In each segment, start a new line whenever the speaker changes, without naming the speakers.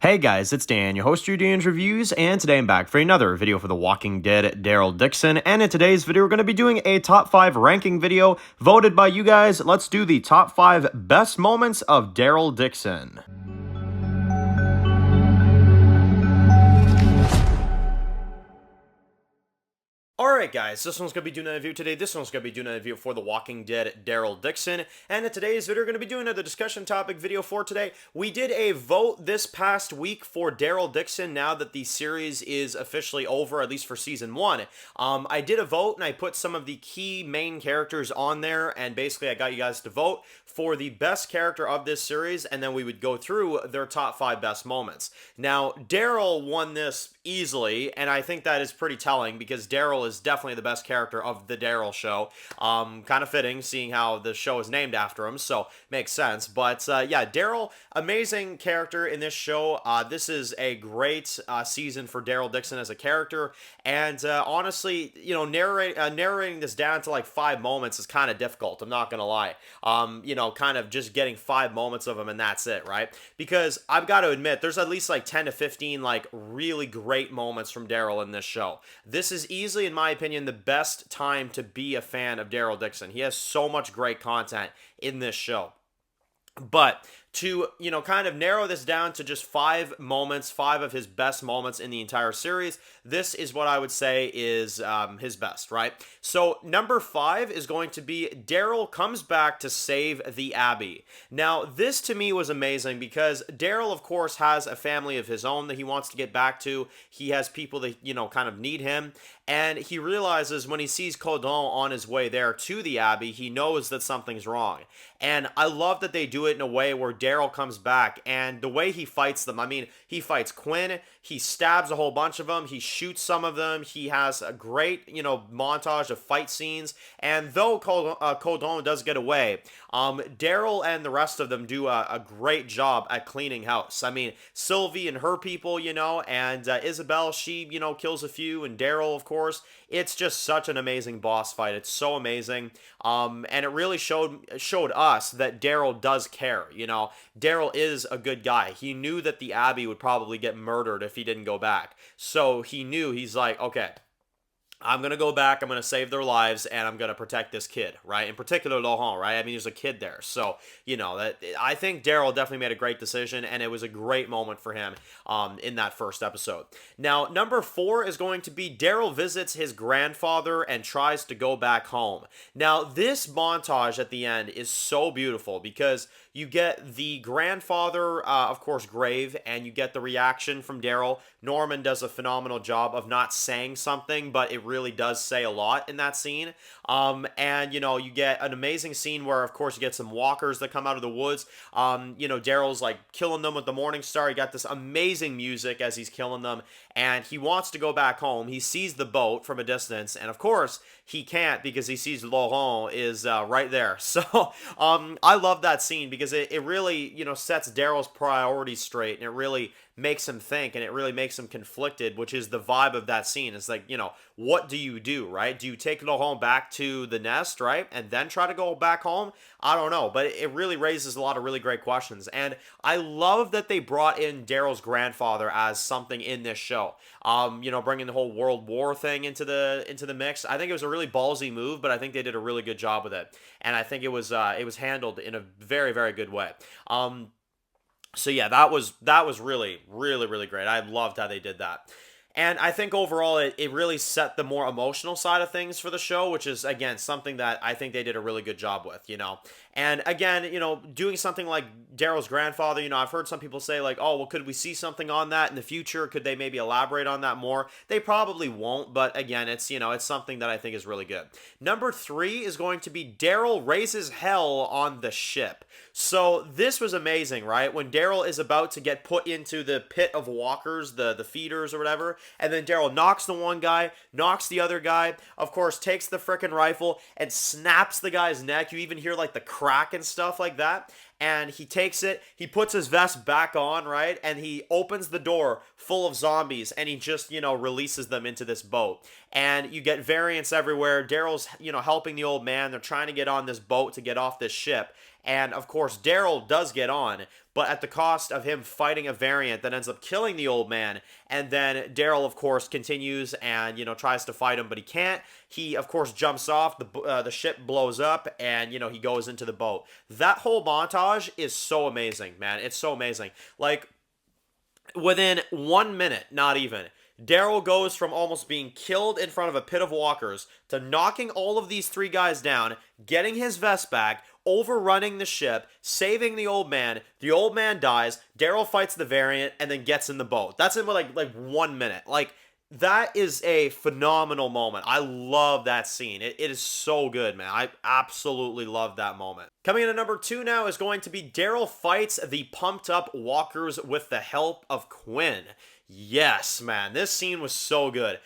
Hey guys, it's Dan, your host of Dan's Reviews, and today I'm back for another video for The Walking Dead, Daryl Dixon, and in today's video we're going to be doing a top 5 ranking video voted by you guys. Let's do the top 5 best moments of Daryl Dixon. Alright guys, this one's going to be doing a review today. This one's going to be doing a review for The Walking Dead, Daryl Dixon. And in today's video, we're going to be doing the discussion topic video for today. We did a vote this past week for Daryl Dixon now that the series is officially over, at least for Season 1. I did a vote and I put some of the key main characters on there, and basically I got you guys to vote for the best character of this series, and then we would go through their top 5 best moments. Now, Daryl won this easily, and I think that is pretty telling because Daryl is definitely the best character of the Daryl show. Kind of fitting, seeing how the show is named after him, so makes sense. But yeah, Daryl, amazing character in this show. This is a great season for Daryl Dixon as a character, and honestly, you know, narrating this down to like 5 moments is kind of difficult. I'm not gonna lie. You know, kind of just getting 5 moments of him and that's it, right? Because I've got to admit, there's at least like 10 to 15 like really great moments from Daryl in this show. This is easily, in my opinion, the best time to be a fan of Daryl Dixon. He has so much great content in this show. But to, you know, kind of narrow this down to just 5 moments, 5 of his best moments in the entire series, this is what I would say is his best, right? So number 5 is going to be Daryl comes back to save the Abbey. Now, this to me was amazing because Daryl, of course, has a family of his own that he wants to get back to. He has people that, you know, kind of need him. And he realizes when he sees Codon on his way there to the Abbey, he knows that something's wrong. And I love that they do it in a way where Daryl comes back, and the way he fights them, I mean, he fights Quinn, he stabs a whole bunch of them, he shoots some of them, he has a great, you know, montage of fight scenes, and though Codon does get away, Daryl and the rest of them do a great job at cleaning house. I mean, Sylvie and her people, you know, and Isabel, she, you know, kills a few, and Daryl, of course. It's just such an amazing boss fight. It's so amazing, and it really showed us that Daryl does care, you know. Daryl is a good guy. He knew that the Abbey would probably get murdered if he didn't go back. So he knew, he's like, okay, I'm going to go back, I'm going to save their lives, and I'm going to protect this kid, right? In particular, Laurent, right? I mean, there's a kid there. So, you know, that I think Daryl definitely made a great decision, and it was a great moment for him in that first episode. Now, number 4 is going to be Daryl visits his grandfather and tries to go back home. Now, this montage at the end is so beautiful because you get the grandfather, of course, grave, and you get the reaction from Daryl. Norman does a phenomenal job of not saying something, but it really does say a lot in that scene. And, you know, you get an amazing scene where, of course, you get some walkers that come out of the woods. You know, Daryl's, like, killing them with the Morning Star. You got this amazing music as he's killing them, and he wants to go back home. He sees the boat from a distance, and, of course, he can't because he sees Laurent is right there. So, I love that scene because it really, you know, sets Daryl's priorities straight, and it really makes him think, and it really makes him conflicted, which is the vibe of that scene. It's like, you know, what do you do, right? Do you take Laurent back to the nest, right, and then try to go back home? I don't know, but it really raises a lot of really great questions, and I love that they brought in Daryl's grandfather as something in this show. You know, bringing the whole World War thing into the mix. I think it was a really ballsy move, but I think they did a really good job with it, and I think it was handled in a very, very good way. So yeah, that was really, really, really great. I loved how they did that. And I think overall it really set the more emotional side of things for the show, which is, again, something that I think they did a really good job with, you know. And again, you know, doing something like Daryl's grandfather, you know, I've heard some people say like, oh, well, could we see something on that in the future? Could they maybe elaborate on that more? They probably won't, but again, it's, you know, it's something that I think is really good. Number 3 is going to be Daryl raises hell on the ship. So this was amazing, right? When Daryl is about to get put into the pit of walkers, the feeders or whatever, and then Daryl knocks the one guy, knocks the other guy, of course, takes the frickin' rifle and snaps the guy's neck. You even hear like the crack and stuff like that. And he takes it, he puts his vest back on, right? And he opens the door full of zombies and he just, you know, releases them into this boat. And you get variants everywhere. Daryl's, you know, helping the old man. They're trying to get on this boat to get off this ship. And of course, Daryl does get on, but at the cost of him fighting a variant that ends up killing the old man. And then Daryl, of course, continues and, tries to fight him, but he can't. He, of course, jumps off, the ship blows up, and, he goes into the boat. That whole montage is so amazing, man. It's so amazing. Like, within 1 minute, not even, Daryl goes from almost being killed in front of a pit of walkers to knocking all of these 3 guys down, getting his vest back, overrunning the ship, saving the old man dies, Daryl fights the variant, and then gets in the boat. That's in like 1 minute. Like, that is a phenomenal moment. I love that scene. It is so good, man. I absolutely love that moment. Coming in at number 2 now is going to be Daryl fights the pumped up walkers with the help of Quinn. Yes, man, this scene was so good.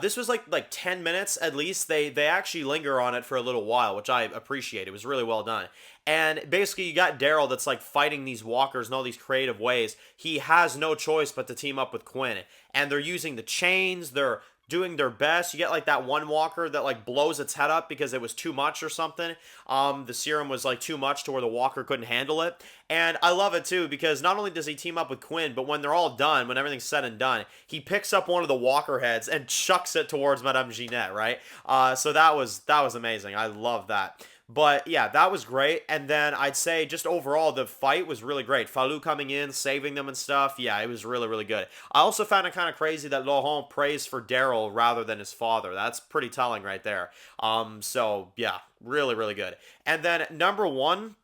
This was like 10 minutes at least. They actually linger on it for a little while, which I appreciate. It was really well done. And basically, you got Daryl that's like fighting these walkers in all these creative ways. He has no choice but to team up with Quinn. And they're using the chains. They're doing their best. You get like that one walker that like blows its head up because it was too much or something. The serum was like too much to where the walker couldn't handle it. And I love it too because not only does he team up with Quinn, but when they're all done, when everything's said and done, he picks up one of the walker heads and chucks it towards Madame Jeanette, right? So that was amazing. I love that. But yeah, that was great. And then I'd say just overall, the fight was really great. Falou coming in, saving them and stuff. Yeah, it was really, really good. I also found it kind of crazy that Laurent prays for Daryl rather than his father. That's pretty telling right there. So yeah, really, really good. And then number 1,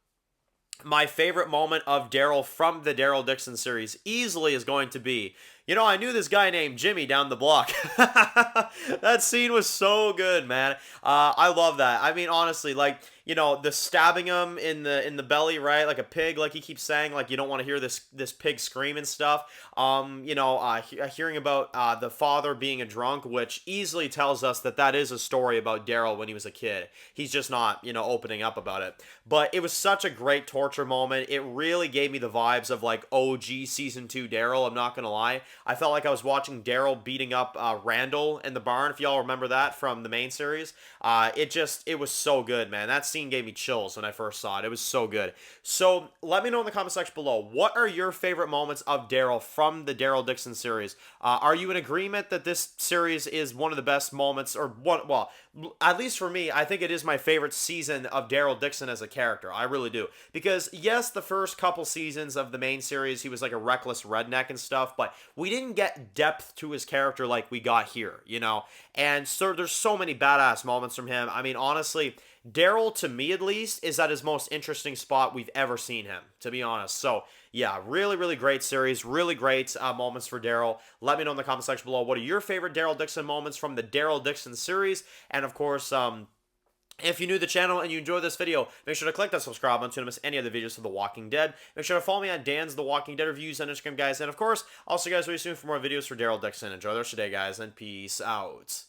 my favorite moment of Daryl from the Daryl Dixon series easily is going to be, I knew this guy named Jimmy down the block. That scene was so good, man. I love that. I mean, honestly, like, the stabbing him in the belly, right? Like a pig, like he keeps saying, like, you don't want to hear this pig scream and stuff. Hearing about the father being a drunk, which easily tells us that is a story about Daryl when he was a kid. He's just not, opening up about it. But it was such a great torture moment. It really gave me the vibes of, like, OG Season 2 Daryl, I'm not gonna lie. I felt like I was watching Daryl beating up Randall in the barn, if y'all remember that from the main series. It was so good, man. That scene gave me chills when I first saw it. It was so good. So let me know in the comment section below, what are your favorite moments of Daryl from the Daryl Dixon series? Are you in agreement that this series is one of the best moments, or one, well, at least for me, I think it is my favorite season of Daryl Dixon as a character. I really do. Because, yes, the first couple seasons of the main series, he was like a reckless redneck and stuff, but we didn't get depth to his character like we got here, And so there's so many badass moments from him. I mean, honestly, Daryl, to me at least, is at his most interesting spot we've ever seen him, to be honest. So, yeah, really, really great series. Really great moments for Daryl. Let me know in the comment section below, what are your favorite Daryl Dixon moments from the Daryl Dixon series? And, of course, if you're new to the channel and you enjoyed this video, make sure to click that subscribe button to miss any other videos of The Walking Dead. Make sure to follow me on Dan's The Walking Dead reviews on Instagram, guys. And, of course, I'll see you guys really soon for more videos for Daryl Dixon. Enjoy the rest of your day, guys, and peace out.